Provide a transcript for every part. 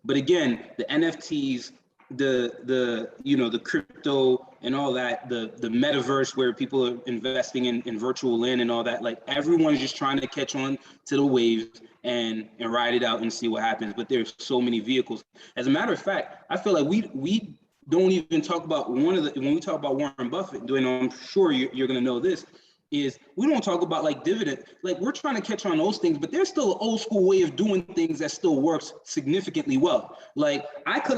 But again, the NFTs, the crypto and all that, the metaverse where people are investing in virtual land and all that, like everyone's just trying to catch on to the waves and ride it out and see what happens. But there's so many vehicles. As a matter of fact, I feel like we don't even talk about when we talk about Warren Buffett doing, I'm sure you're going to know this, is we don't talk about like dividend. Like we're trying to catch on those things, but there's still an old school way of doing things that still works significantly well. Like I could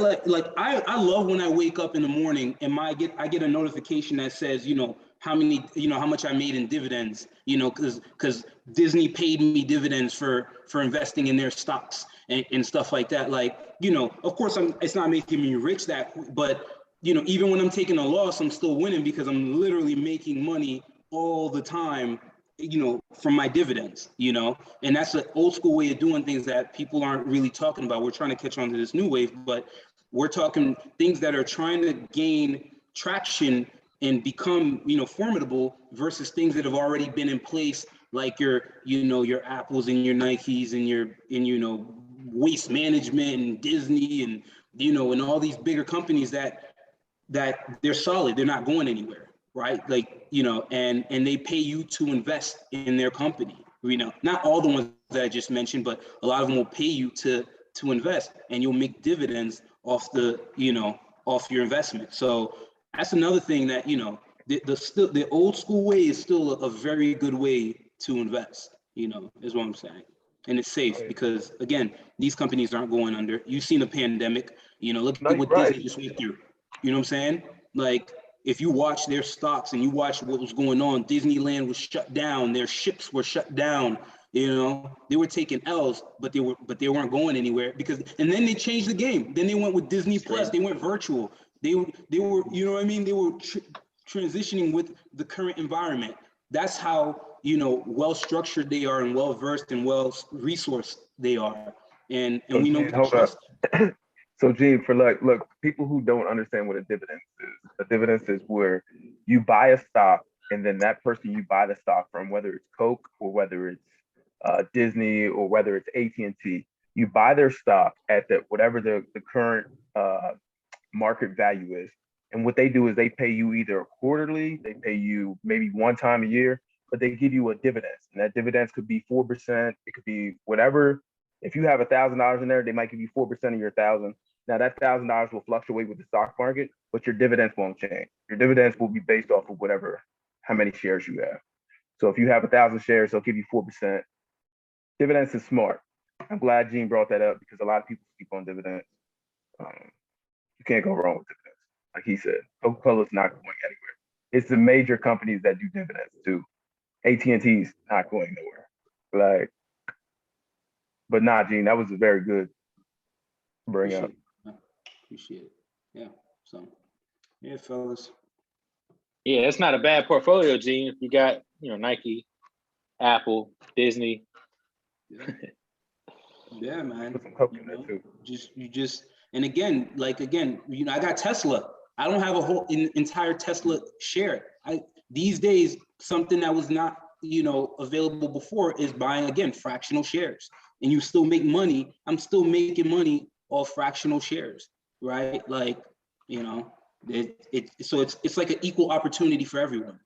I love when I wake up in the morning and I get a notification that says, how much I made in dividends, because Disney paid me dividends for investing in their stocks and stuff like that. Like, of course it's not making me rich but even when I'm taking a loss, I'm still winning because I'm literally making money all the time, from my dividends, and that's an old school way of doing things that people aren't really talking about. We're trying to catch on to this new wave, but we're talking things that are trying to gain traction and become, formidable versus things that have already been in place, like your Apples and your Nikes and your Waste Management and Disney and, and all these bigger companies that they're solid, they're not going anywhere. Right, like and they pay you to invest in their company. Not all the ones that I just mentioned, but a lot of them will pay you to invest, and you'll make dividends off off your investment. So that's another thing that the old school way is still a very good way to invest. Is what I'm saying, and it's safe because again, these companies aren't going under. You've seen the pandemic. Look at what Disney just went through. You know what I'm saying? Like, if you watch their stocks and you watch what was going on, Disneyland was shut down, their ships were shut down, they were taking L's, but they weren't going anywhere and then they changed the game. Then they went with Disney Plus, they went virtual. They were, they were transitioning with the current environment. That's how, well structured they are and well versed and well resourced they are. And we know we can trust them. So Gene, for look, people who don't understand what a dividend is where you buy a stock and then that person you buy the stock from, whether it's Coke or whether it's Disney or whether it's AT&T, you buy their stock at whatever the current market value is. And what they do is they pay you either quarterly, they pay you maybe one time a year, but they give you a dividend. And that dividends could be 4%, it could be whatever. If you have $1,000 in there, they might give you 4% of your 1,000. Now that $1,000 will fluctuate with the stock market, but your dividends won't change. Your dividends will be based off of how many shares you have. So if you have 1,000 shares, they'll give you 4%. Dividends is smart. I'm glad Gene brought that up because a lot of people sleep on dividends. You can't go wrong with dividends. Like he said, Coca-Cola's not going anywhere. It's the major companies that do dividends too. AT&T's not going nowhere. But nah, Gene, that was a very good bring up. Appreciate it. Yeah. So, yeah, fellas. Yeah, it's not a bad portfolio, Gene. If you got, Nike, Apple, Disney. Yeah, man. And again, I got Tesla. I don't have a whole entire Tesla share. These days, something that was not, available before is buying, again, fractional shares. And you still make money. I'm still making money off fractional shares, right? Like, so it's like an equal opportunity for everyone.